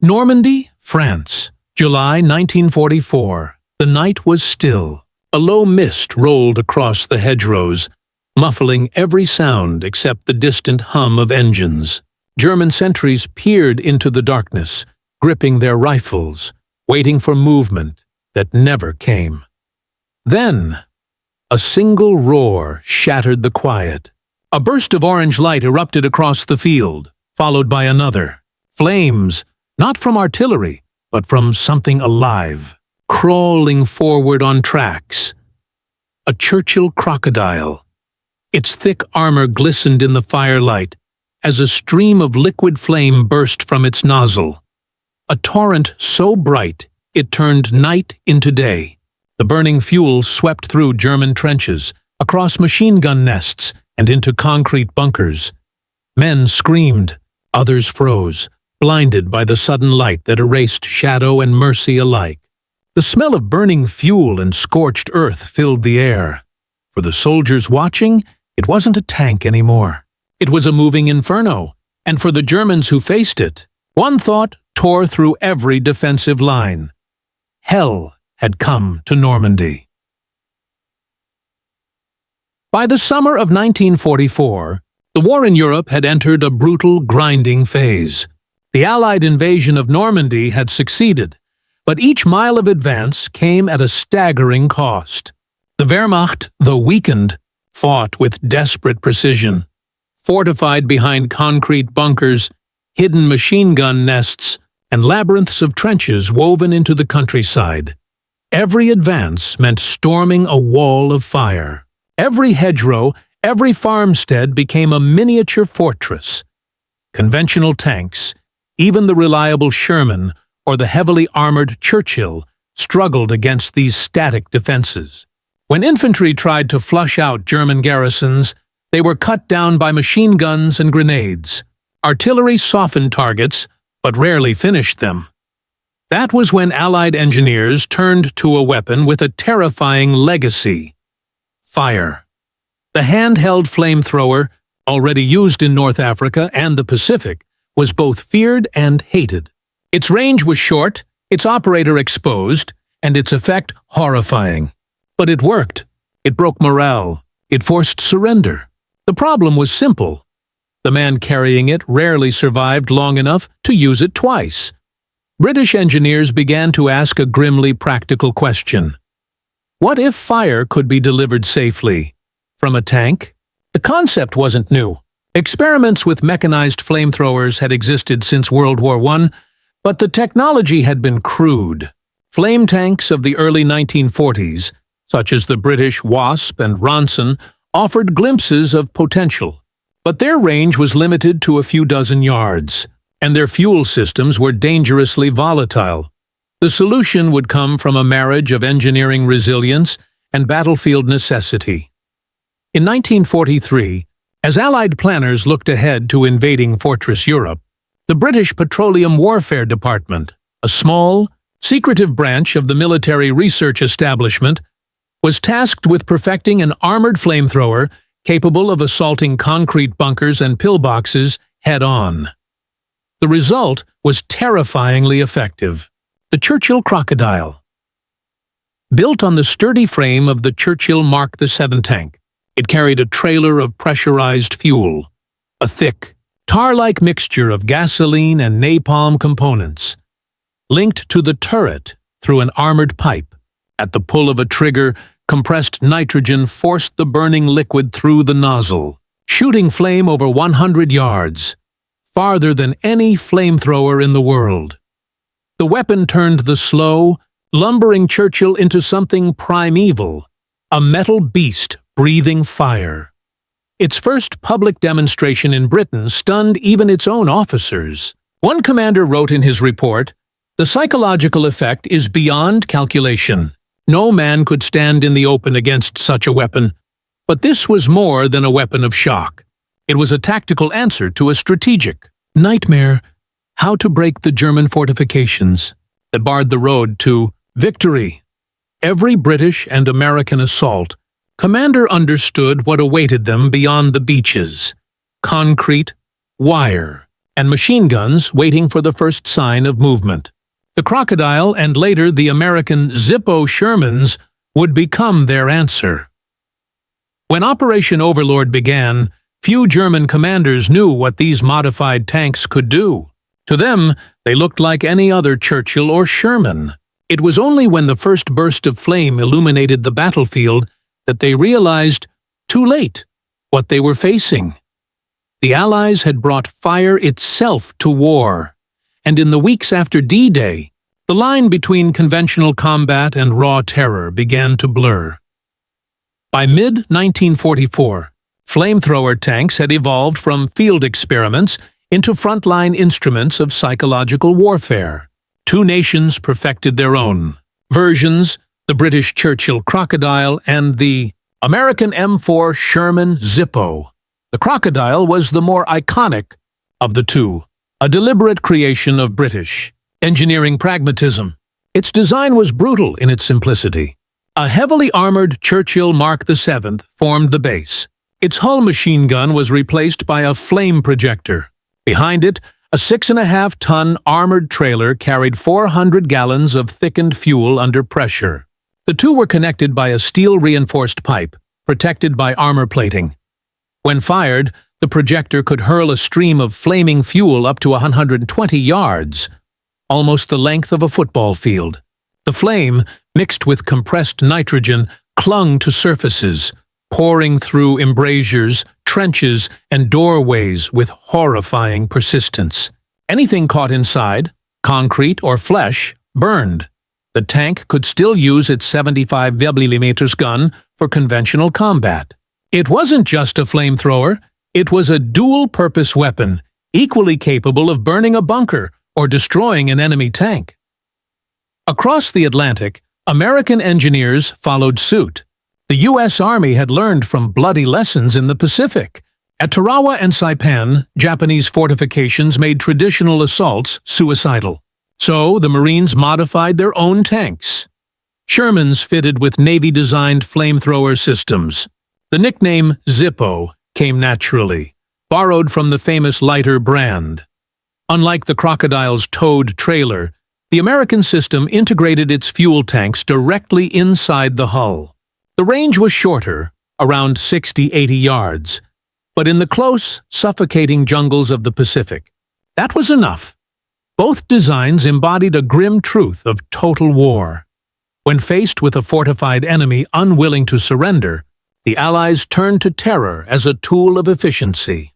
Normandy, France, July 1944. The night was still. A low mist rolled across the hedgerows, muffling every sound except the distant hum of engines. German sentries peered into the darkness, gripping their rifles, waiting for movement that never came. Then, a single roar shattered the quiet. A burst of orange light erupted across the field, followed by another. Flames, not from artillery, but from something alive, crawling forward on tracks. A Churchill Crocodile. Its thick armor glistened in the firelight as a stream of liquid flame burst from its nozzle. A torrent so bright it turned night into day. The burning fuel swept through German trenches, across machine gun nests, and into concrete bunkers. Men screamed, others froze, blinded by the sudden light that erased shadow and mercy alike. The smell of burning fuel and scorched earth filled the air. For the soldiers watching, it wasn't a tank anymore. It was a moving inferno, and for the Germans who faced it, one thought tore through every defensive line. Hell had come to Normandy. By the summer of 1944, the war in Europe had entered a brutal, grinding phase. The Allied invasion of Normandy had succeeded, but each mile of advance came at a staggering cost. The Wehrmacht, though weakened, fought with desperate precision. Fortified behind concrete bunkers, hidden machine gun nests, and labyrinths of trenches woven into the countryside. Every advance meant storming a wall of fire. Every hedgerow, every farmstead became a miniature fortress. Conventional tanks, even the reliable Sherman or the heavily armored Churchill, struggled against these static defenses. When infantry tried to flush out German garrisons, they were cut down by machine guns and grenades. Artillery softened targets, but rarely finished them. That was when Allied engineers turned to a weapon with a terrifying legacy: fire. The handheld flamethrower, already used in North Africa and the Pacific, was both feared and hated. Its range was short, its operator exposed, and its effect horrifying. But it worked. It broke morale. It forced surrender. The problem was simple. The man carrying it rarely survived long enough to use it twice. British engineers began to ask a grimly practical question. What if fire could be delivered safely? From a tank? The concept wasn't new. Experiments with mechanized flamethrowers had existed since World War I, but the technology had been crude. Flame tanks of the early 1940s, such as the British Wasp and Ronson, offered glimpses of potential. But their range was limited to a few dozen yards, and their fuel systems were dangerously volatile. The solution would come from a marriage of engineering resilience and battlefield necessity. In 1943, as Allied planners looked ahead to invading Fortress Europe, the British Petroleum Warfare Department, a small, secretive branch of the military research establishment, was tasked with perfecting an armored flamethrower capable of assaulting concrete bunkers and pillboxes head-on. The result was terrifyingly effective: the Churchill Crocodile. Built on the sturdy frame of the Churchill Mark VII tank, it carried a trailer of pressurized fuel, a thick, tar-like mixture of gasoline and napalm components. Linked to the turret through an armored pipe, at the pull of a trigger, compressed nitrogen forced the burning liquid through the nozzle, shooting flame over 100 yards. Farther than any flamethrower in the world. The weapon turned the slow, lumbering Churchill into something primeval, a metal beast breathing fire. Its first public demonstration in Britain stunned even its own officers. One commander wrote in his report, "The psychological effect is beyond calculation. No man could stand in the open against such a weapon." But this was more than a weapon of shock. It was a tactical answer to a strategic nightmare: how to break the German fortifications that barred the road to victory. Every British and American assault, Commander understood what awaited them beyond the beaches: concrete, wire, and machine guns waiting for the first sign of movement. The Crocodile and later the American Zippo Shermans would become their answer. When Operation Overlord began, few German commanders knew what these modified tanks could do. To them, they looked like any other Churchill or Sherman. It was only when the first burst of flame illuminated the battlefield that they realized, too late, what they were facing. The Allies had brought fire itself to war, and in the weeks after D-Day, the line between conventional combat and raw terror began to blur. By mid-1944, flamethrower tanks had evolved from field experiments into frontline instruments of psychological warfare. Two nations perfected their own versions, the British Churchill Crocodile and the American M4 Sherman Zippo. The Crocodile was the more iconic of the two, a deliberate creation of British engineering pragmatism. Its design was brutal in its simplicity. A heavily armored Churchill Mark VII formed the base. Its hull machine gun was replaced by a flame projector. Behind it, a 6.5-ton armored trailer carried 400 gallons of thickened fuel under pressure. The two were connected by a steel-reinforced pipe, protected by armor plating. When fired, the projector could hurl a stream of flaming fuel up to 120 yards, almost the length of a football field. The flame, mixed with compressed nitrogen, clung to surfaces, pouring through embrasures, trenches, and doorways with horrifying persistence. Anything caught inside, concrete or flesh, burned. The tank could still use its 75mm gun for conventional combat. It wasn't just a flamethrower, it was a dual-purpose weapon, equally capable of burning a bunker or destroying an enemy tank. Across the Atlantic, American engineers followed suit. The U.S. Army had learned from bloody lessons in the Pacific. At Tarawa and Saipan, Japanese fortifications made traditional assaults suicidal. So the Marines modified their own tanks. Shermans fitted with Navy-designed flamethrower systems. The nickname Zippo came naturally, borrowed from the famous lighter brand. Unlike the Crocodile's towed trailer, the American system integrated its fuel tanks directly inside the hull. The range was shorter, around 60-80 yards, but in the close, suffocating jungles of the Pacific, that was enough. Both designs embodied a grim truth of total war. When faced with a fortified enemy unwilling to surrender, the Allies turned to terror as a tool of efficiency.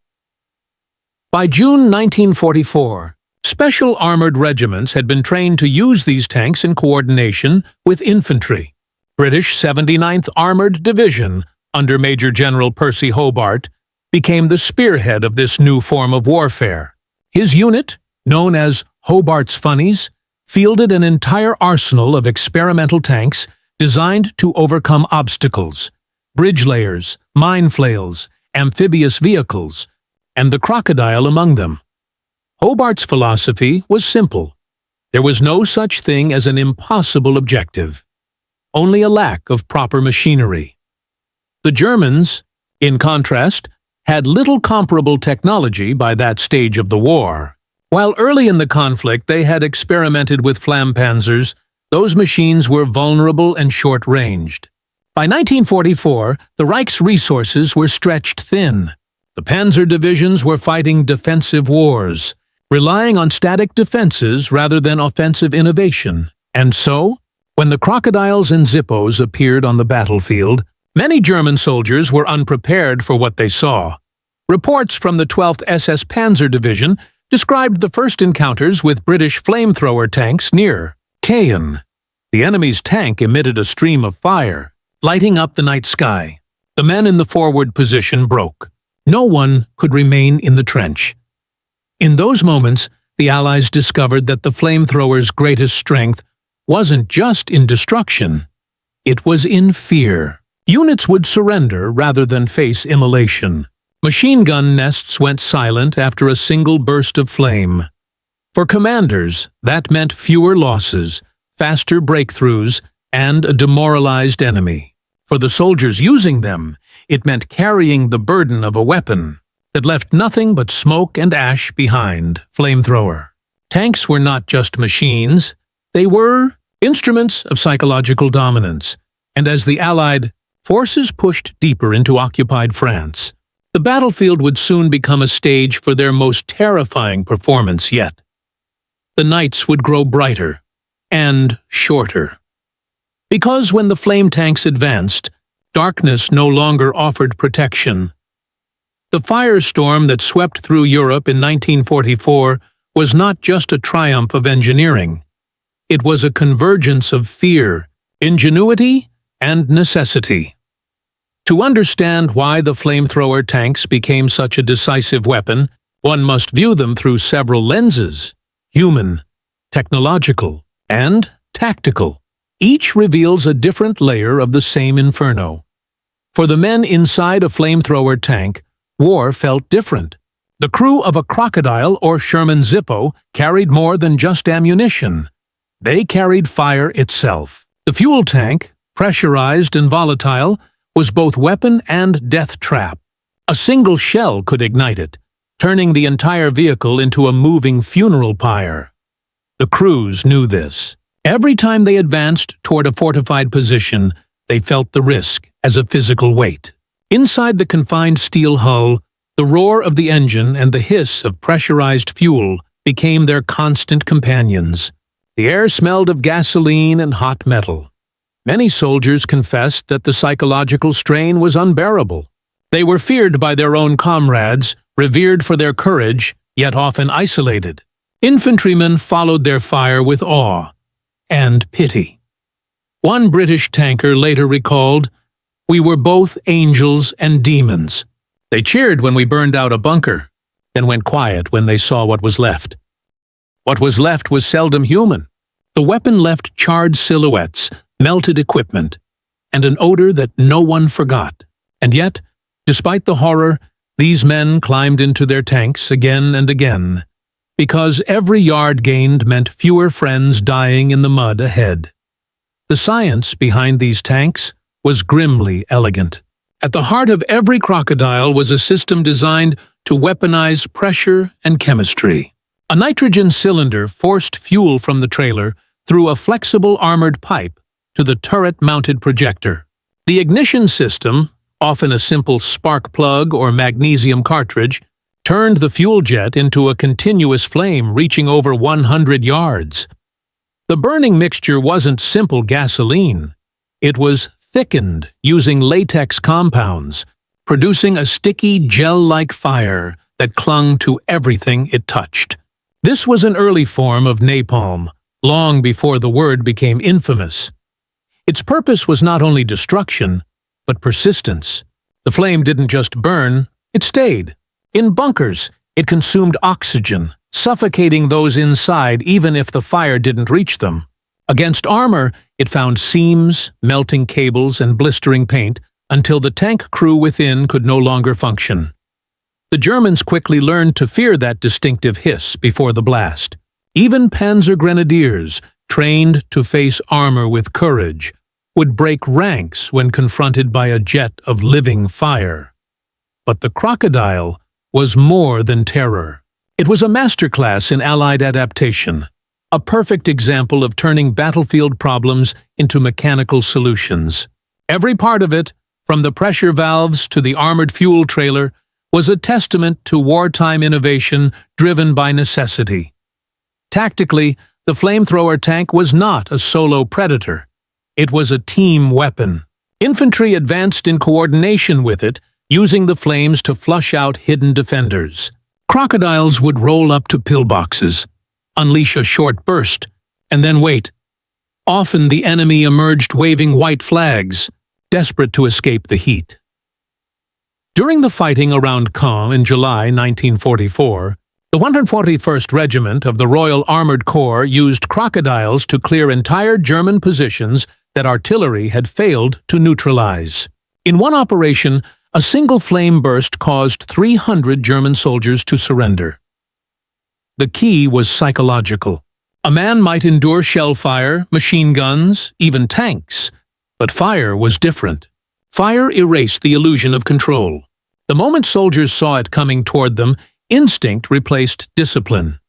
By June 1944, special armored regiments had been trained to use these tanks in coordination with infantry. British 79th Armoured Division, under Major General Percy Hobart, became the spearhead of this new form of warfare. His unit, known as Hobart's Funnies, fielded an entire arsenal of experimental tanks designed to overcome obstacles, bridge layers, mine flails, amphibious vehicles, and the Crocodile among them. Hobart's philosophy was simple. There was no such thing as an impossible objective, only a lack of proper machinery. The Germans, in contrast, had little comparable technology by that stage of the war. While early in the conflict they had experimented with Flampanzers, those machines were vulnerable and short-ranged. By 1944, the Reich's resources were stretched thin. The panzer divisions were fighting defensive wars, relying on static defenses rather than offensive innovation. And so, when the Crocodiles and Zippos appeared on the battlefield, many German soldiers were unprepared for what they saw. Reports from the 12th SS Panzer Division described the first encounters with British flamethrower tanks near Caen. The enemy's tank emitted a stream of fire, lighting up the night sky. The men in the forward position broke. No one could remain in the trench. In those moments, the Allies discovered that the flamethrower's greatest strength wasn't just in destruction. It was in fear. Units would surrender rather than face immolation. Machine gun nests went silent after a single burst of flame. For commanders, that meant fewer losses, faster breakthroughs, and a demoralized enemy. For the soldiers using them, it meant carrying the burden of a weapon. that left nothing but smoke and ash behind. Flamethrower. Tanks were not just machines, they were instruments of psychological dominance, and as the Allied forces pushed deeper into occupied France, the battlefield would soon become a stage for their most terrifying performance yet. The nights would grow brighter and shorter. Because when the flame tanks advanced, darkness no longer offered protection. The firestorm that swept through Europe in 1944 was not just a triumph of engineering. It was a convergence of fear, ingenuity, and necessity. To understand why the flamethrower tanks became such a decisive weapon, one must view them through several lenses: human, technological, and tactical. Each reveals a different layer of the same inferno. For the men inside a flamethrower tank, war felt different. The crew of a Crocodile or Sherman Zippo carried more than just ammunition. They carried fire itself. The fuel tank, pressurized and volatile, was both weapon and death trap. A single shell could ignite it, turning the entire vehicle into a moving funeral pyre. The crews knew this. Every time they advanced toward a fortified position, they felt the risk as a physical weight. Inside the confined steel hull, the roar of the engine and the hiss of pressurized fuel became their constant companions. The air smelled of gasoline and hot metal. Many soldiers confessed that the psychological strain was unbearable. They were feared by their own comrades, revered for their courage, yet often isolated. Infantrymen followed their fire with awe and pity. One British tanker later recalled, "We were both angels and demons. They cheered when we burned out a bunker, then went quiet when they saw what was left. What was left was seldom human. The weapon left charred silhouettes, melted equipment, and an odor that no one forgot. And yet, despite the horror, these men climbed into their tanks again and again, because every yard gained meant fewer friends dying in the mud ahead." The science behind these tanks was grimly elegant. At the heart of every Crocodile was a system designed to weaponize pressure and chemistry. A nitrogen cylinder forced fuel from the trailer through a flexible armored pipe to the turret-mounted projector. The ignition system, often a simple spark plug or magnesium cartridge, turned the fuel jet into a continuous flame reaching over 100 yards. The burning mixture wasn't simple gasoline. It was thickened using latex compounds, producing a sticky gel-like fire that clung to everything it touched. This was an early form of napalm, long before the word became infamous. Its purpose was not only destruction, but persistence. The flame didn't just burn, it stayed. In bunkers, it consumed oxygen, suffocating those inside even if the fire didn't reach them. Against armor, it found seams, melting cables, and blistering paint until the tank crew within could no longer function. The Germans quickly learned to fear that distinctive hiss before the blast. Even Panzer Grenadiers, trained to face armor with courage, would break ranks when confronted by a jet of living fire. But the Crocodile was more than terror. It was a masterclass in Allied adaptation, a perfect example of turning battlefield problems into mechanical solutions. Every part of it, from the pressure valves to the armored fuel trailer, was a testament to wartime innovation driven by necessity. Tactically, the flamethrower tank was not a solo predator. It was a team weapon. Infantry advanced in coordination with it, using the flames to flush out hidden defenders. Crocodiles would roll up to pillboxes, unleash a short burst, and then wait. Often the enemy emerged waving white flags, desperate to escape the heat. During the fighting around Caen in July 1944, the 141st Regiment of the Royal Armoured Corps used crocodiles to clear entire German positions that artillery had failed to neutralize. In one operation, a single flame burst caused 300 German soldiers to surrender. The key was psychological. A man might endure shell fire, machine guns, even tanks, but fire was different. Fire erased the illusion of control. The moment soldiers saw it coming toward them, instinct replaced discipline.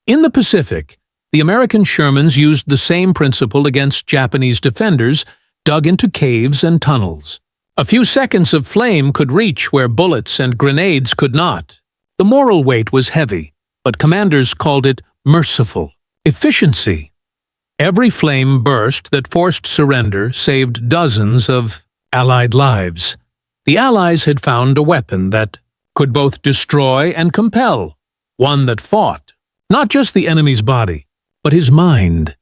In the Pacific, the American Shermans used the same principle against Japanese defenders dug into caves and tunnels. A few seconds of flame could reach where bullets and grenades could not. The moral weight was heavy, but commanders called it merciful efficiency. Every flame burst that forced surrender saved dozens of Allied lives. The Allies had found a weapon that could both destroy and compel, one that fought, not just the enemy's body, but his mind.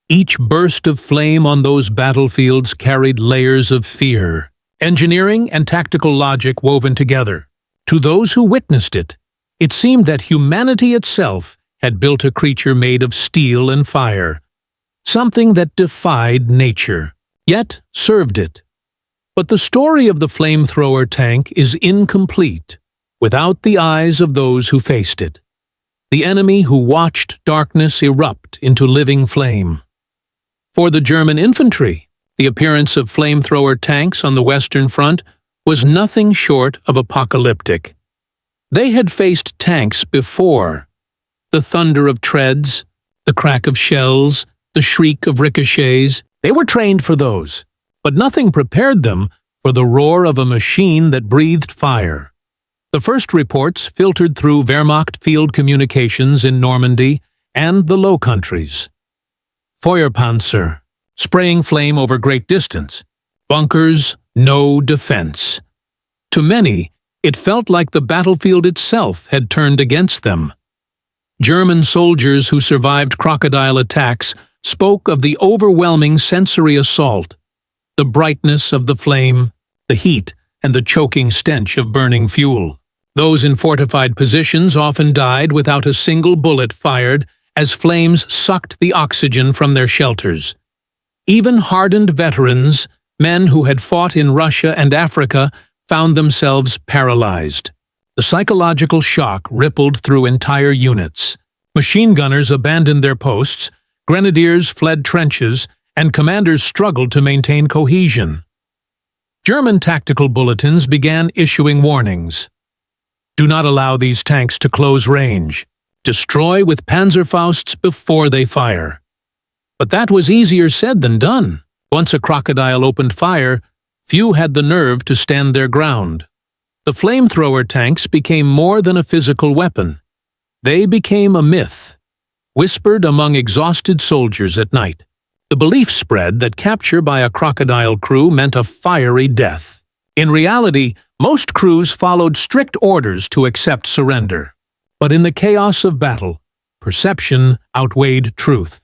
Each burst of flame on those battlefields carried layers of fear, engineering and tactical logic woven together. To those who witnessed it, it seemed that humanity itself had built a creature made of steel and fire, something that defied nature, yet served it. But the story of the flamethrower tank is incomplete without the eyes of those who faced it, the enemy who watched darkness erupt into living flame. For the German infantry, the appearance of flamethrower tanks on the Western Front was nothing short of apocalyptic. They had faced tanks before. The thunder of treads, the crack of shells, the shriek of ricochets, they were trained for those, but nothing prepared them for the roar of a machine that breathed fire. The first reports filtered through Wehrmacht field communications in Normandy and the Low Countries. Feuerpanzer, spraying flame over great distance. Bunkers, no defense. To many, it felt like the battlefield itself had turned against them. German soldiers who survived Crocodile attacks spoke of the overwhelming sensory assault, the brightness of the flame, the heat, and the choking stench of burning fuel. Those in fortified positions often died without a single bullet fired as flames sucked the oxygen from their shelters. Even hardened veterans, men who had fought in Russia and Africa, found themselves paralyzed. The psychological shock rippled through entire units. Machine gunners abandoned their posts, grenadiers fled trenches, and commanders struggled to maintain cohesion. German tactical bulletins began issuing warnings. Do not allow these tanks to close range. Destroy with Panzerfausts before they fire. But that was easier said than done. Once a Crocodile opened fire, few had the nerve to stand their ground. The flamethrower tanks became more than a physical weapon. They became a myth, whispered among exhausted soldiers at night. The belief spread that capture by a Crocodile crew meant a fiery death. In reality, most crews followed strict orders to accept surrender. But in the chaos of battle, perception outweighed truth.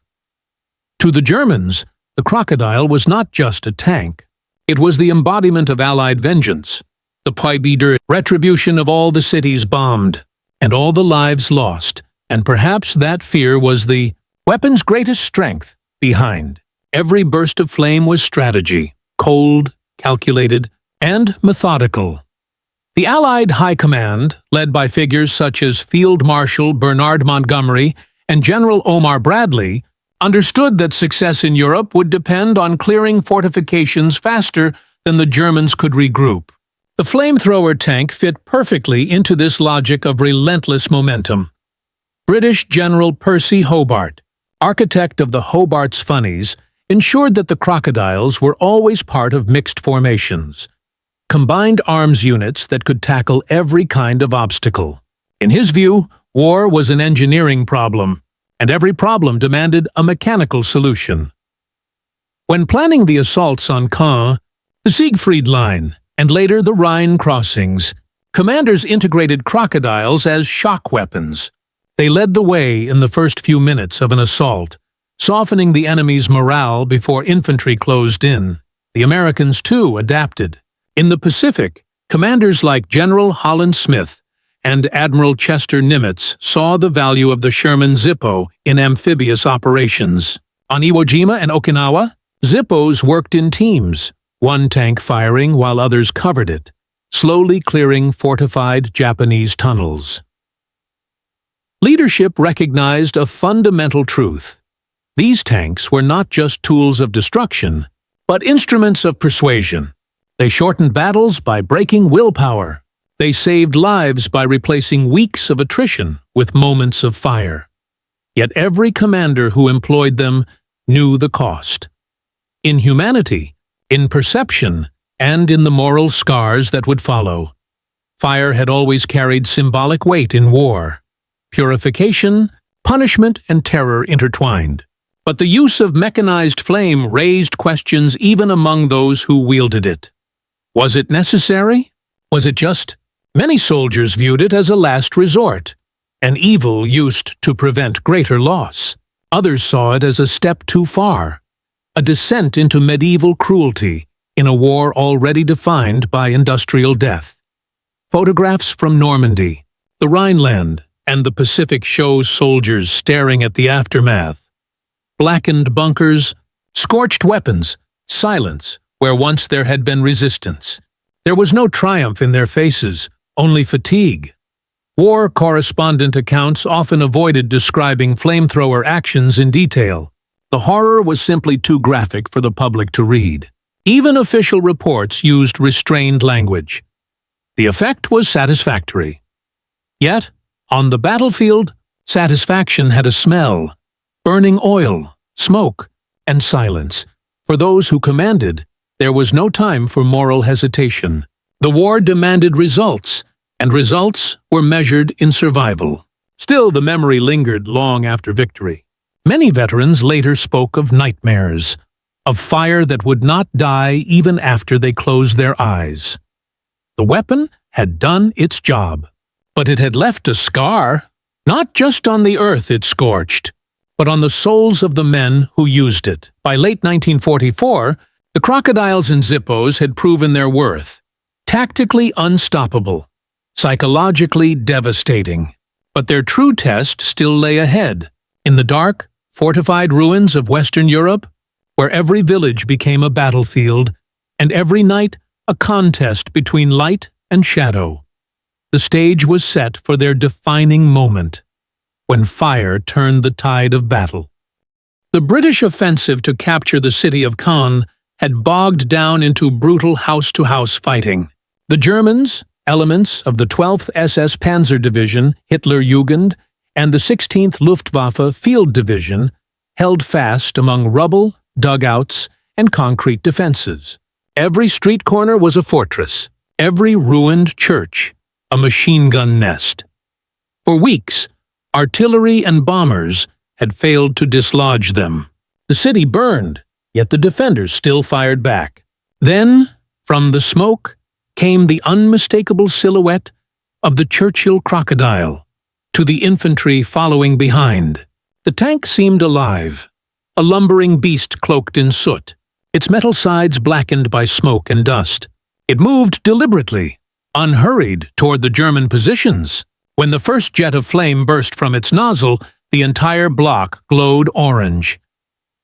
To the Germans, the Crocodile was not just a tank. It was the embodiment of Allied vengeance, the Peubieder retribution of all the cities bombed, and all the lives lost, and perhaps that fear was the weapon's greatest strength behind. Every burst of flame was strategy, cold, calculated, and methodical. The Allied High Command, led by figures such as Field Marshal Bernard Montgomery and General Omar Bradley, understood that success in Europe would depend on clearing fortifications faster than the Germans could regroup. The flamethrower tank fit perfectly into this logic of relentless momentum. British General Percy Hobart, architect of the Hobart's Funnies, ensured that the Crocodiles were always part of mixed formations, combined arms units that could tackle every kind of obstacle. In his view, war was an engineering problem, and every problem demanded a mechanical solution. When planning the assaults on Caen, the Siegfried Line, and later the Rhine crossings, commanders integrated Crocodiles as shock weapons. They led the way in the first few minutes of an assault, softening the enemy's morale before infantry closed in. The Americans, too, adapted. In the Pacific, commanders like General Holland Smith and Admiral Chester Nimitz saw the value of the Sherman Zippo in amphibious operations. On Iwo Jima and Okinawa, Zippos worked in teams, one tank firing while others covered it, slowly clearing fortified Japanese tunnels. Leadership recognized a fundamental truth. These tanks were not just tools of destruction, but instruments of persuasion. They shortened battles by breaking willpower, They saved lives by replacing weeks of attrition with moments of fire. Yet every commander who employed them knew the cost. In humanity, in perception, and in the moral scars that would follow. Fire had always carried symbolic weight in war. Purification, punishment, and terror intertwined. But the use of mechanized flame raised questions even among those who wielded it. Was it necessary? Was it just? Many soldiers viewed it as a last resort, an evil used to prevent greater loss. Others saw it as a step too far, a descent into medieval cruelty in a war already defined by industrial death. Photographs from Normandy, the Rhineland, and the Pacific show soldiers staring at the aftermath. Blackened bunkers, scorched weapons, silence where once there had been resistance. There was no triumph in their faces, only fatigue. War correspondent accounts often avoided describing flamethrower actions in detail. The horror was simply too graphic for the public to read. Even official reports used restrained language. The effect was satisfactory. Yet, on the battlefield, satisfaction had a smell. Burning oil, smoke, and silence. For those who commanded, there was no time for moral hesitation. The war demanded results, and results were measured in survival. Still, the memory lingered long after victory. Many veterans later spoke of nightmares, of fire that would not die even after they closed their eyes. The weapon had done its job, but it had left a scar, not just on the earth it scorched, but on the souls of the men who used it. By late 1944, the Crocodiles and Zippos had proven their worth. Tactically unstoppable, psychologically devastating. But their true test still lay ahead, in the dark, fortified ruins of Western Europe, where every village became a battlefield, and every night a contest between light and shadow. The stage was set for their defining moment, when fire turned the tide of battle. The British offensive to capture the city of Caen had bogged down into brutal house-to-house fighting. The Germans, elements of the 12th SS Panzer Division, Hitlerjugend, and the 16th Luftwaffe Field Division, held fast among rubble, dugouts, and concrete defenses. Every street corner was a fortress, every ruined church a machine gun nest. For weeks, artillery and bombers had failed to dislodge them. The city burned, yet the defenders still fired back. Then, from the smoke, came the unmistakable silhouette of the Churchill Crocodile, to the infantry following behind. The tank seemed alive, a lumbering beast cloaked in soot, its metal sides blackened by smoke and dust. It moved deliberately, unhurried toward the German positions. When the first jet of flame burst from its nozzle, the entire block glowed orange.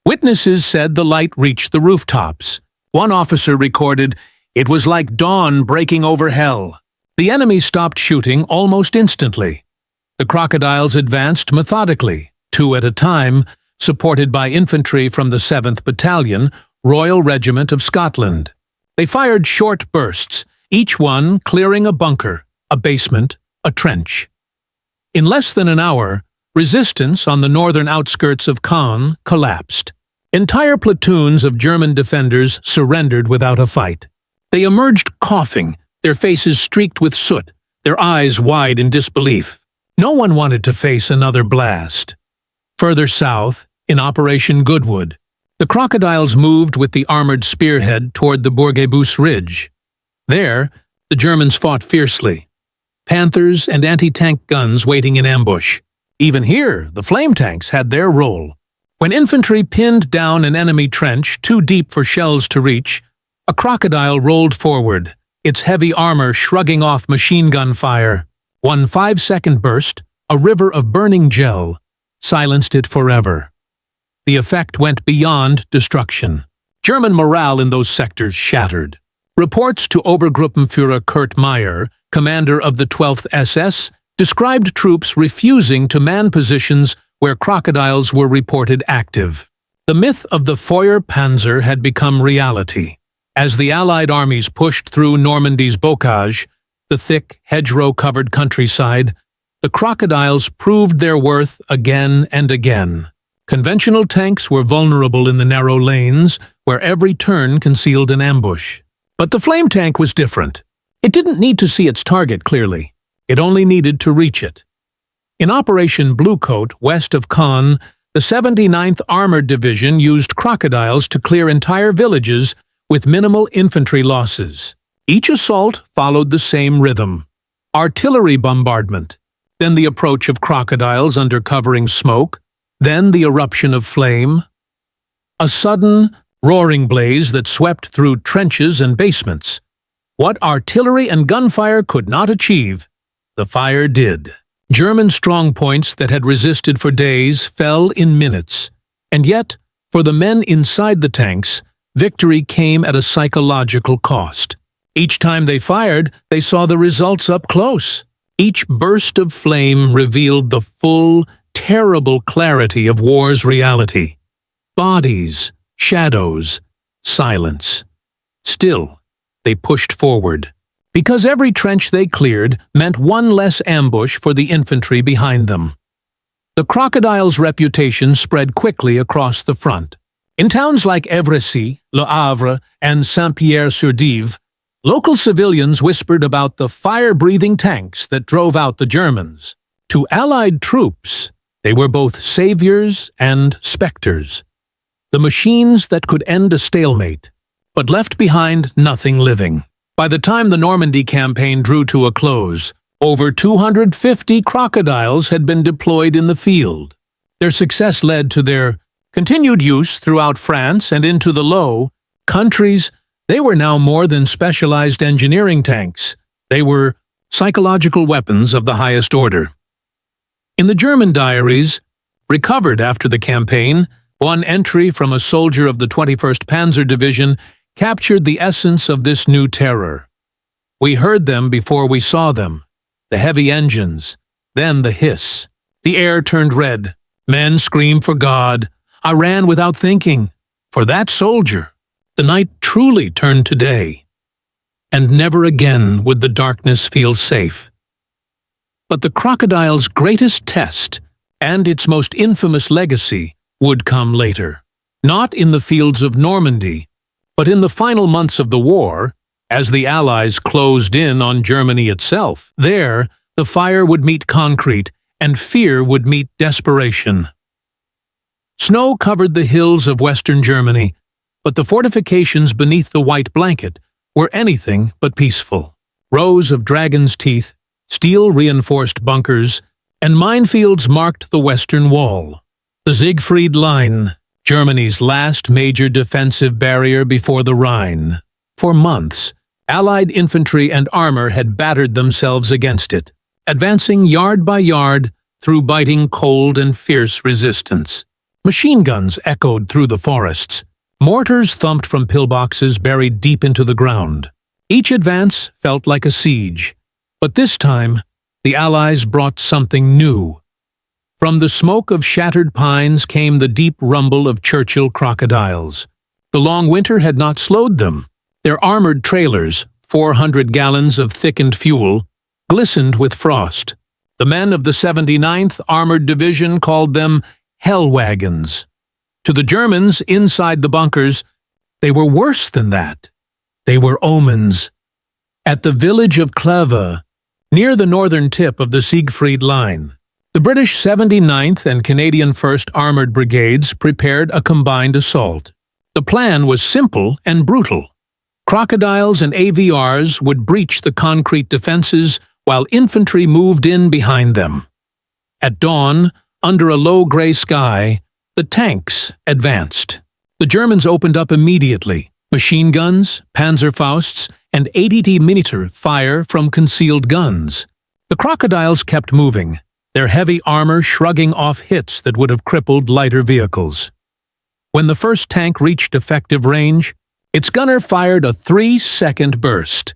Witnesses said the light reached the rooftops. One officer recorded, "It was like dawn breaking over hell." The enemy stopped shooting almost instantly. The Crocodiles advanced methodically, 2 at a time, supported by infantry from the 7th Battalion, Royal Regiment of Scotland. They fired short bursts, each one clearing a bunker, a basement, a trench. In less than an hour, resistance on the northern outskirts of Caen collapsed. Entire platoons of German defenders surrendered without a fight. They emerged coughing, their faces streaked with soot, their eyes wide in disbelief. No one wanted to face another blast. Further south, in Operation Goodwood, the Crocodiles moved with the armored spearhead toward the Bourguebus Ridge. There, the Germans fought fiercely. Panthers and anti-tank guns waiting in ambush. Even here, the flame tanks had their role. When infantry pinned down an enemy trench too deep for shells to reach, a Crocodile rolled forward, its heavy armor shrugging off machine gun fire. One 5-second burst, a river of burning gel, silenced it forever. The effect went beyond destruction. German morale in those sectors shattered. Reports to Obergruppenführer Kurt Meyer, commander of the 12th SS, described troops refusing to man positions where Crocodiles were reported active. The myth of the Feuerpanzer had become reality. As the Allied armies pushed through Normandy's bocage, the thick, hedgerow-covered countryside, the crocodiles proved their worth again and again. Conventional tanks were vulnerable in the narrow lanes, where every turn concealed an ambush. But the flame tank was different. It didn't need to see its target clearly. It only needed to reach it. In Operation Bluecoat, west of Caen, the 79th Armored Division used crocodiles to clear entire villages with minimal infantry losses. Each assault followed the same rhythm. Artillery bombardment, then the approach of crocodiles under covering smoke, then the eruption of flame. A sudden, roaring blaze that swept through trenches and basements. What artillery and gunfire could not achieve, the fire did. German strongpoints that had resisted for days fell in minutes. And yet, for the men inside the tanks, victory came at a psychological cost. Each time they fired, they saw the results up close. Each burst of flame revealed the full, terrible clarity of war's reality. Bodies, shadows, silence. Still, they pushed forward, because every trench they cleared meant one less ambush for the infantry behind them. The crocodile's reputation spread quickly across the front. In towns like Evresis, Le Havre, and Saint-Pierre-sur-Dive, local civilians whispered about the fire-breathing tanks that drove out the Germans. To Allied troops, they were both saviors and specters. The machines that could end a stalemate, but left behind nothing living. By the time the Normandy campaign drew to a close, over 250 crocodiles had been deployed in the field. Their success led to their continued use throughout France and into the Low Countries. They were now more than specialized engineering tanks. They were psychological weapons of the highest order. In the German diaries, recovered after the campaign, one entry from a soldier of the 21st Panzer Division captured the essence of this new terror. We heard them before we saw them. The heavy engines, then the hiss. The air turned red. Men screamed for God. I ran without thinking. For that soldier, the night truly turned to day. And never again would the darkness feel safe. But the crocodile's greatest test, and its most infamous legacy, would come later. Not in the fields of Normandy, but in the final months of the war, as the Allies closed in on Germany itself. There, the fire would meet concrete, and fear would meet desperation. Snow covered the hills of western Germany, but the fortifications beneath the white blanket were anything but peaceful. Rows of dragon's teeth, steel-reinforced bunkers, and minefields marked the western wall. The Siegfried Line, Germany's last major defensive barrier before the Rhine. For months, Allied infantry and armor had battered themselves against it, advancing yard by yard through biting cold and fierce resistance. Machine guns echoed through the forests. Mortars thumped from pillboxes buried deep into the ground. Each advance felt like a siege. But this time, the Allies brought something new. From the smoke of shattered pines came the deep rumble of Churchill crocodiles. The long winter had not slowed them. Their armored trailers, 400 gallons of thickened fuel, glistened with frost. The men of the 79th Armored Division called them hell wagons. To the Germans inside the bunkers, they were worse than that. They were omens. At the village of Cleve, near the northern tip of the Siegfried Line, the British 79th and Canadian 1st Armoured Brigades prepared a combined assault. The plan was simple and brutal. Crocodiles and AVRs would breach the concrete defenses while infantry moved in behind them. At dawn, under a low gray sky, the tanks advanced. The Germans opened up immediately. Machine guns, Panzerfausts, and 80mm fire from concealed guns. The crocodiles kept moving, their heavy armor shrugging off hits that would have crippled lighter vehicles. When the first tank reached effective range, its gunner fired a 3-second burst.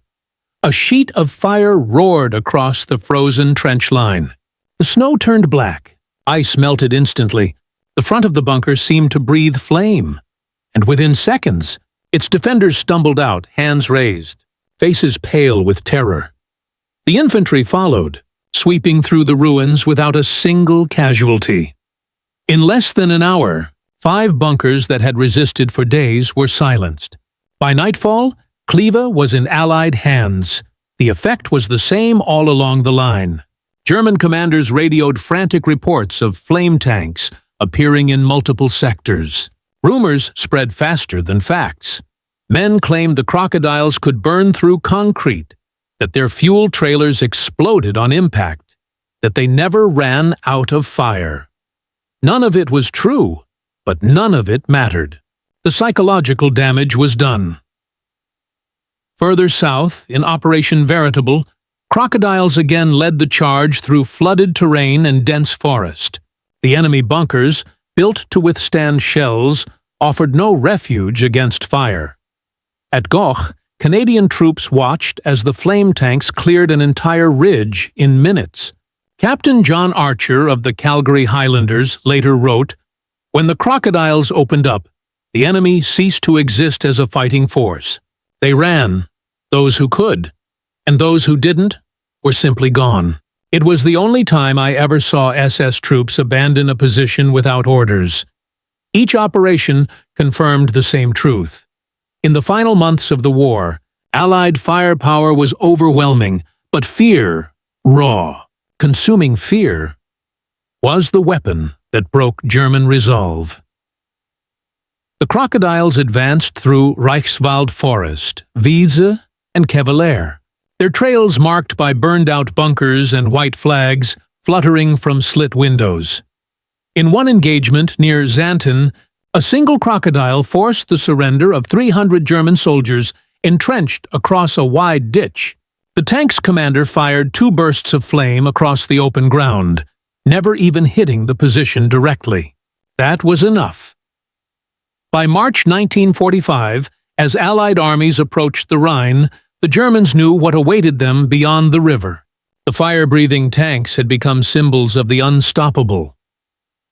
A sheet of fire roared across the frozen trench line. The snow turned black. Ice melted instantly. The front of the bunker seemed to breathe flame. And within seconds, its defenders stumbled out, hands raised, faces pale with terror. The infantry followed, sweeping through the ruins without a single casualty. In less than an hour, 5 bunkers that had resisted for days were silenced. By nightfall, Cleva was in Allied hands. The effect was the same all along the line. German commanders radioed frantic reports of flame tanks appearing in multiple sectors. Rumors spread faster than facts. Men claimed the Crocodiles could burn through concrete, that their fuel trailers exploded on impact, that they never ran out of fire. None of it was true, but none of it mattered. The psychological damage was done. Further south, in Operation Veritable, Crocodiles again led the charge through flooded terrain and dense forest. The enemy bunkers, built to withstand shells, offered no refuge against fire. At Goch, Canadian troops watched as the flame tanks cleared an entire ridge in minutes. Captain John Archer of the Calgary Highlanders later wrote, "When the Crocodiles opened up, the enemy ceased to exist as a fighting force. They ran, those who could, and those who didn't were simply gone." It was the only time I ever saw SS troops abandon a position without orders. Each operation confirmed the same truth. In the final months of the war, Allied firepower was overwhelming, but fear, raw, consuming fear, was the weapon that broke German resolve. The Crocodiles advanced through Reichswald Forest, Wiese, and Kevelaer, their trails marked by burned-out bunkers and white flags fluttering from slit windows. In one engagement near Xanten, a single Crocodile forced the surrender of 300 German soldiers entrenched across a wide ditch. The tank's commander fired 2 bursts of flame across the open ground, never even hitting the position directly. That was enough. By March 1945, as Allied armies approached the Rhine, the Germans knew what awaited them beyond the river. The fire-breathing tanks had become symbols of the unstoppable.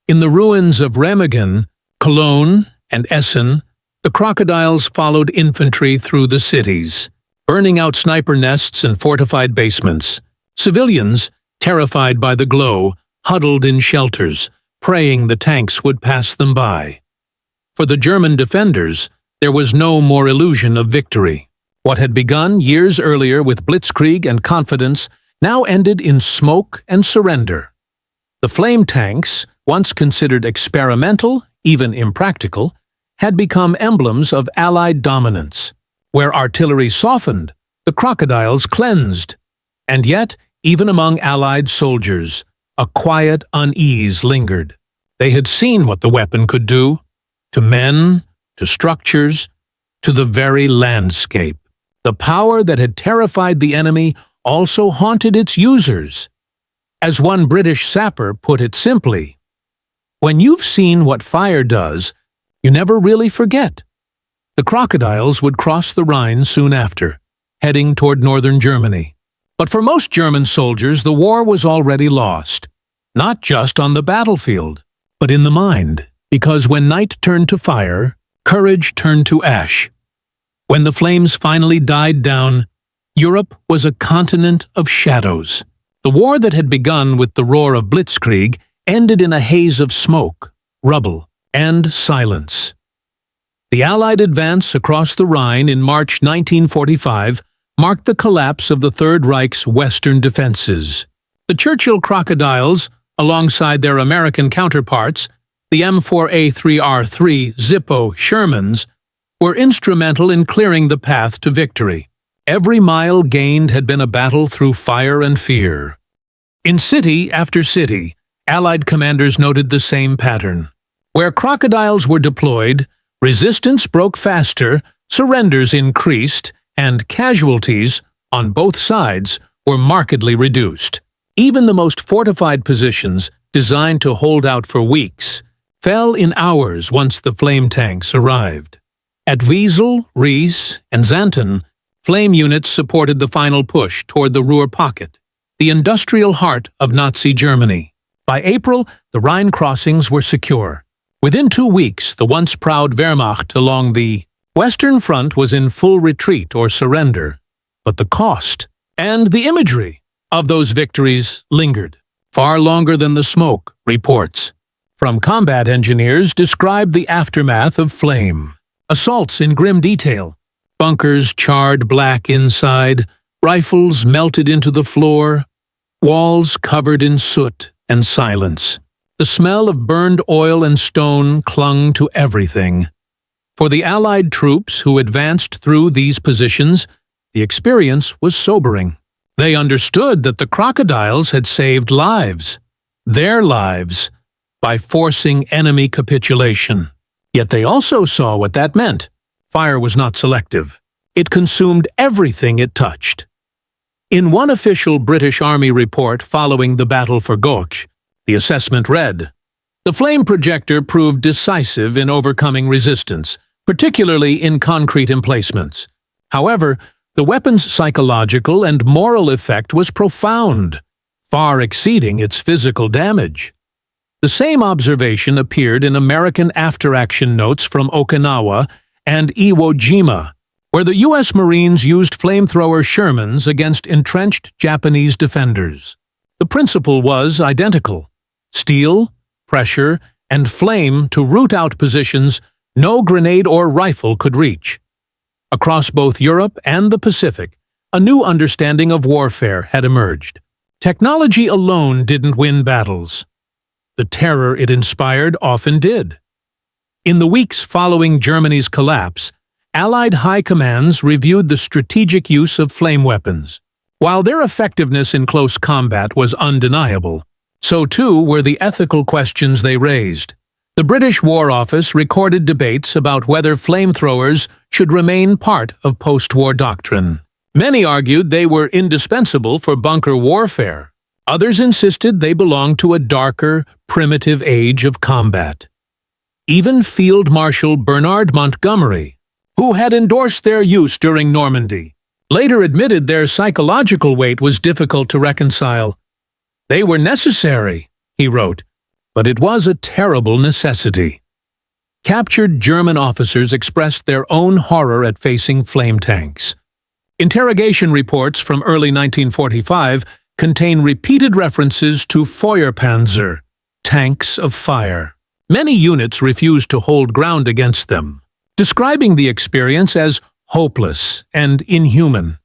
In the ruins of Remagen, Cologne, and Essen, the Crocodiles followed infantry through the cities, burning out sniper nests and fortified basements. Civilians, terrified by the glow, huddled in shelters, praying the tanks would pass them by. For the German defenders, there was no more illusion of victory. What had begun years earlier with blitzkrieg and confidence now ended in smoke and surrender. The flame tanks, once considered experimental, even impractical, had become emblems of Allied dominance. Where artillery softened, the Crocodiles cleansed. And yet, even among Allied soldiers, a quiet unease lingered. They had seen what the weapon could do, to men, to structures, to the very landscape. The power that had terrified the enemy also haunted its users. As one British sapper put it simply, "When you've seen what fire does, you never really forget." The Crocodiles would cross the Rhine soon after, heading toward northern Germany. But for most German soldiers, the war was already lost, not just on the battlefield, but in the mind, because when night turned to fire, courage turned to ash. When the flames finally died down, Europe was a continent of shadows. The war that had begun with the roar of blitzkrieg ended in a haze of smoke, rubble, and silence. The Allied advance across the Rhine in March 1945 marked the collapse of the Third Reich's western defenses. The Churchill Crocodiles, alongside their American counterparts, the M4A3R3 Zippo Shermans, were instrumental in clearing the path to victory. Every mile gained had been a battle through fire and fear. In city after city, Allied commanders noted the same pattern. Where Crocodiles were deployed, resistance broke faster, surrenders increased, and casualties, on both sides, were markedly reduced. Even the most fortified positions, designed to hold out for weeks, fell in hours once the flame tanks arrived. At Wiesel, Ries, and Xanten, flame units supported the final push toward the Ruhr pocket, the industrial heart of Nazi Germany. By April, the Rhine crossings were secure. Within 2 weeks, the once proud Wehrmacht along the Western Front was in full retreat or surrender. But the cost and the imagery of those victories lingered, far longer than the smoke, reports from combat engineers described the aftermath of flame. Assaults in grim detail. Bunkers charred black inside, rifles melted into the floor, walls covered in soot and silence. The smell of burned oil and stone clung to everything. For the Allied troops who advanced through these positions, the experience was sobering. They understood that the Crocodiles had saved lives, their lives, by forcing enemy capitulation. Yet they also saw what that meant. Fire was not selective. It consumed everything it touched. In one official British Army report following the battle for Gokh, the assessment read, "The flame projector proved decisive in overcoming resistance, particularly in concrete emplacements. However, the weapon's psychological and moral effect was profound, far exceeding its physical damage." The same observation appeared in American after-action notes from Okinawa and Iwo Jima, where the U.S. Marines used flamethrower Shermans against entrenched Japanese defenders. The principle was identical: steel, pressure, and flame to root out positions no grenade or rifle could reach. Across both Europe and the Pacific, a new understanding of warfare had emerged. Technology alone didn't win battles. The terror it inspired often did. In the weeks following Germany's collapse, Allied high commands reviewed the strategic use of flame weapons. While their effectiveness in close combat was undeniable, so too were the ethical questions they raised. The British War Office recorded debates about whether flamethrowers should remain part of post-war doctrine. Many argued they were indispensable for bunker warfare. Others insisted they belonged to a darker, primitive age of combat. Even Field Marshal Bernard Montgomery, who had endorsed their use during Normandy, later admitted their psychological weight was difficult to reconcile. "They were necessary," he wrote, "but it was a terrible necessity." Captured German officers expressed their own horror at facing flame tanks. Interrogation reports from early 1945 contain repeated references to Feuerpanzer, tanks of fire. Many units refused to hold ground against them, describing the experience as hopeless and inhuman.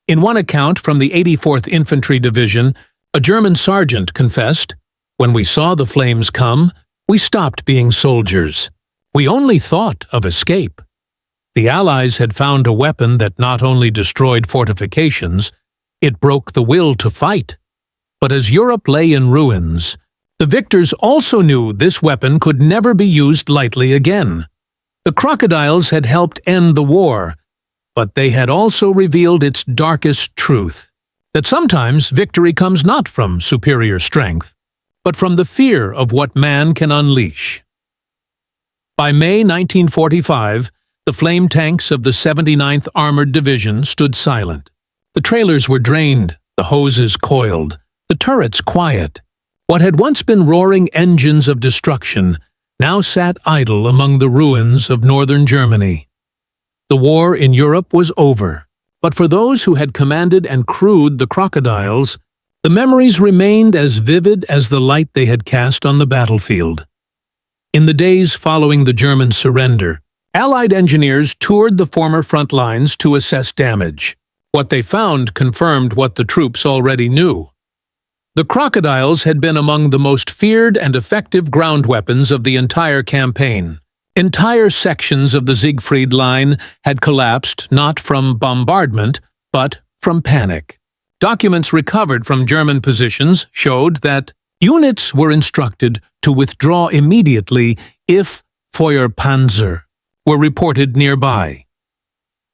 In one account from the 84th Infantry Division, a German sergeant confessed, "When we saw the flames come, we stopped being soldiers. We only thought of escape." The Allies had found a weapon that not only destroyed fortifications, it broke the will to fight. But as Europe lay in ruins, the victors also knew this weapon could never be used lightly again. The Crocodiles had helped end the war, but they had also revealed its darkest truth, that sometimes victory comes not from superior strength, but from the fear of what man can unleash. By May 1945, the flame tanks of the 79th Armored Division stood silent. The trailers were drained, the hoses coiled, the turrets quiet. What had once been roaring engines of destruction now sat idle among the ruins of northern Germany. The war in Europe was over, but for those who had commanded and crewed the Crocodiles, the memories remained as vivid as the light they had cast on the battlefield. In the days following the German surrender, Allied engineers toured the former front lines to assess damage. What they found confirmed what the troops already knew. The Crocodiles had been among the most feared and effective ground weapons of the entire campaign. Entire sections of the Siegfried Line had collapsed not from bombardment, but from panic. Documents recovered from German positions showed that units were instructed to withdraw immediately if Feuerpanzer were reported nearby.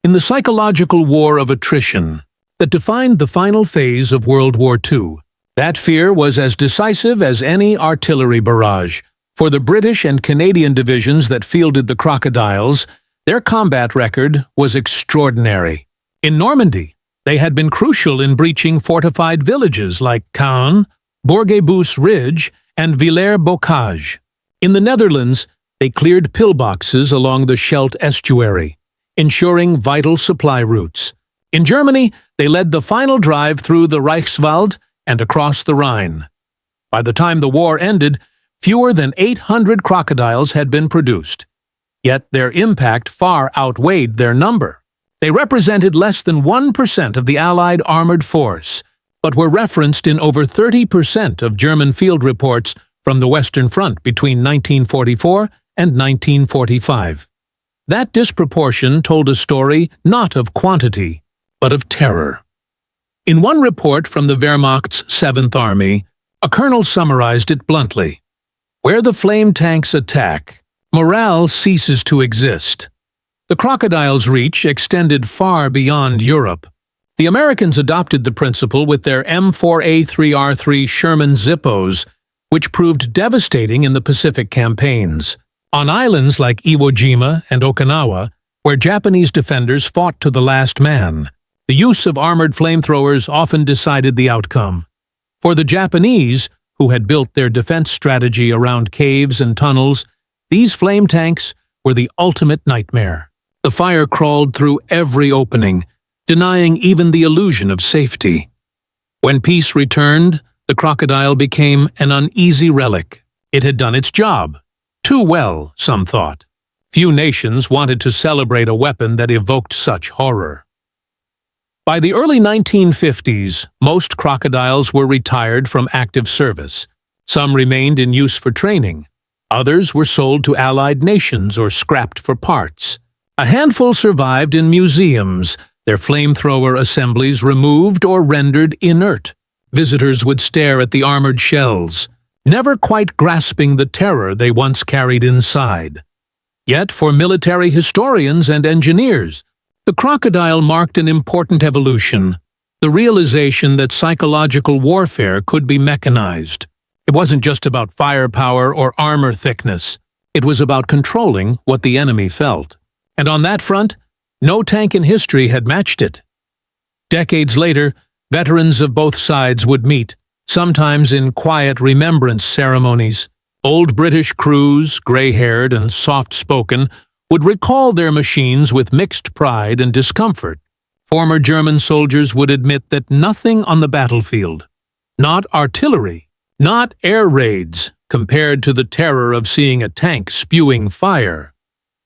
In the psychological war of attrition that defined the final phase of World War II, that fear was as decisive as any artillery barrage. For the British and Canadian divisions that fielded the Crocodiles, their combat record was extraordinary. In Normandy, they had been crucial in breaching fortified villages like Caen, Bourget-Bousse Ridge, and Villers-Bocage. In the Netherlands, they cleared pillboxes along the Scheldt estuary, ensuring vital supply routes. In Germany, they led the final drive through the Reichswald and across the Rhine. By the time the war ended, fewer than 800 crocodiles had been produced. Yet their impact far outweighed their number. They represented less than 1% of the Allied armored force, but were referenced in over 30% of German field reports from the Western Front between 1944 and 1945. That disproportion told a story not of quantity, but of terror. In one report from the Wehrmacht's 7th Army, a colonel summarized it bluntly. Where the flame tanks attack, morale ceases to exist. The Crocodile's reach extended far beyond Europe. The Americans adopted the principle with their M4A3R3 Sherman Zippos, which proved devastating in the Pacific campaigns. On islands like Iwo Jima and Okinawa, where Japanese defenders fought to the last man, the use of armored flamethrowers often decided the outcome. For the Japanese, who had built their defense strategy around caves and tunnels, these flame tanks were the ultimate nightmare. The fire crawled through every opening, denying even the illusion of safety. When peace returned, the Crocodile became an uneasy relic. It had done its job. Too well, some thought. Few nations wanted to celebrate a weapon that evoked such horror. By the early 1950s, most crocodiles were retired from active service. Some remained in use for training. Others were sold to allied nations or scrapped for parts. A handful survived in museums, their flamethrower assemblies removed or rendered inert. Visitors would stare at the armored shells, never quite grasping the terror they once carried inside. Yet, for military historians and engineers, the Crocodile marked an important evolution, the realization that psychological warfare could be mechanized. It wasn't just about firepower or armor thickness. It was about controlling what the enemy felt. And on that front, no tank in history had matched it. Decades later, veterans of both sides would meet, sometimes in quiet remembrance ceremonies. Old British crews, gray-haired and soft-spoken, would recall their machines with mixed pride and discomfort. Former German soldiers would admit that nothing on the battlefield, not artillery, not air raids, compared to the terror of seeing a tank spewing fire.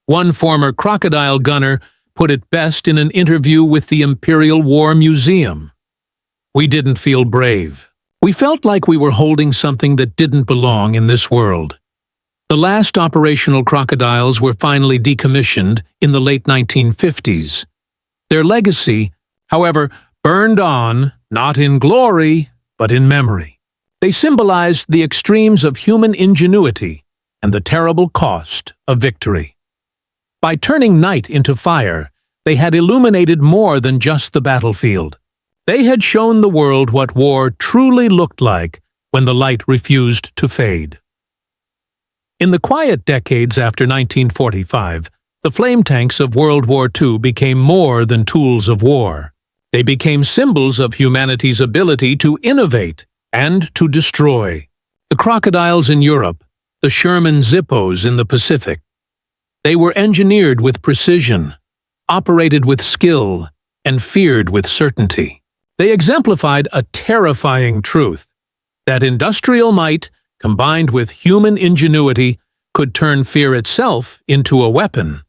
One former Crocodile gunner put it best in an interview with the Imperial War Museum. We didn't feel brave. We felt like we were holding something that didn't belong in this world. The last operational crocodiles were finally decommissioned in the late 1950s. Their legacy, however, burned on, not in glory, but in memory. They symbolized the extremes of human ingenuity and the terrible cost of victory. By turning night into fire, they had illuminated more than just the battlefield. They had shown the world what war truly looked like when the light refused to fade. In the quiet decades after 1945, the flame tanks of World War II became more than tools of war. They became symbols of humanity's ability to innovate and to destroy. The Crocodiles in Europe, the Sherman Zippos in the Pacific. They were engineered with precision, operated with skill, and feared with certainty. They exemplified a terrifying truth, that industrial might, combined with human ingenuity, could turn fear itself into a weapon.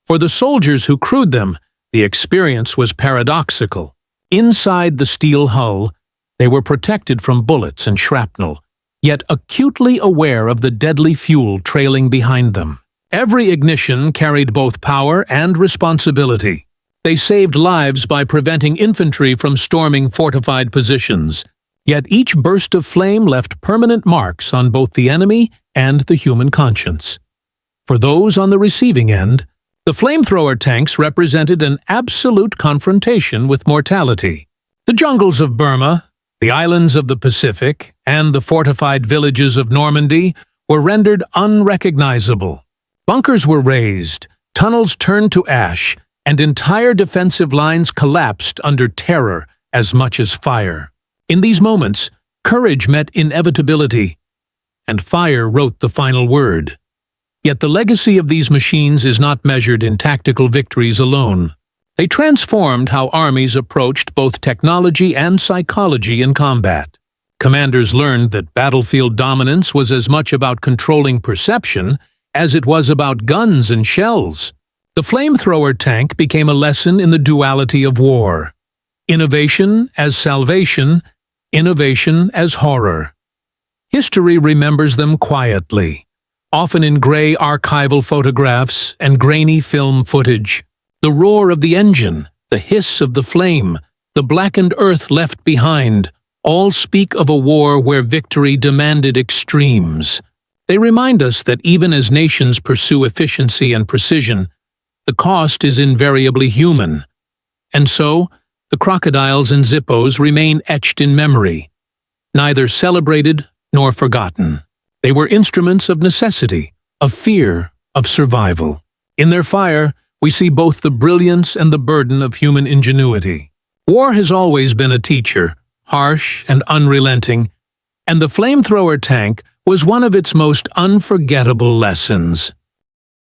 For the soldiers who crewed them, the experience was paradoxical. Inside the steel hull, they were protected from bullets and shrapnel, yet acutely aware of the deadly fuel trailing behind them. Every ignition carried both power and responsibility. They saved lives by preventing infantry from storming fortified positions, yet each burst of flame left permanent marks on both the enemy and the human conscience. For those on the receiving end, the flamethrower tanks represented an absolute confrontation with mortality. The jungles of Burma, the islands of the Pacific, and the fortified villages of Normandy were rendered unrecognizable. Bunkers were razed, tunnels turned to ash, and entire defensive lines collapsed under terror as much as fire. In these moments, courage met inevitability, and fire wrote the final word. Yet the legacy of these machines is not measured in tactical victories alone. They transformed how armies approached both technology and psychology in combat. Commanders learned that battlefield dominance was as much about controlling perception as it was about guns and shells. The flamethrower tank became a lesson in the duality of war. Innovation as salvation, innovation as horror. History remembers them quietly, often in gray archival photographs and grainy film footage. The roar of the engine, the hiss of the flame, the blackened earth left behind, all speak of a war where victory demanded extremes. They remind us that even as nations pursue efficiency and precision, the cost is invariably human. And so, the crocodiles and Zippos remain etched in memory, neither celebrated nor forgotten. They were instruments of necessity, of fear, of survival. In their fire, we see both the brilliance and the burden of human ingenuity. War has always been a teacher, harsh and unrelenting, and the flamethrower tank was one of its most unforgettable lessons.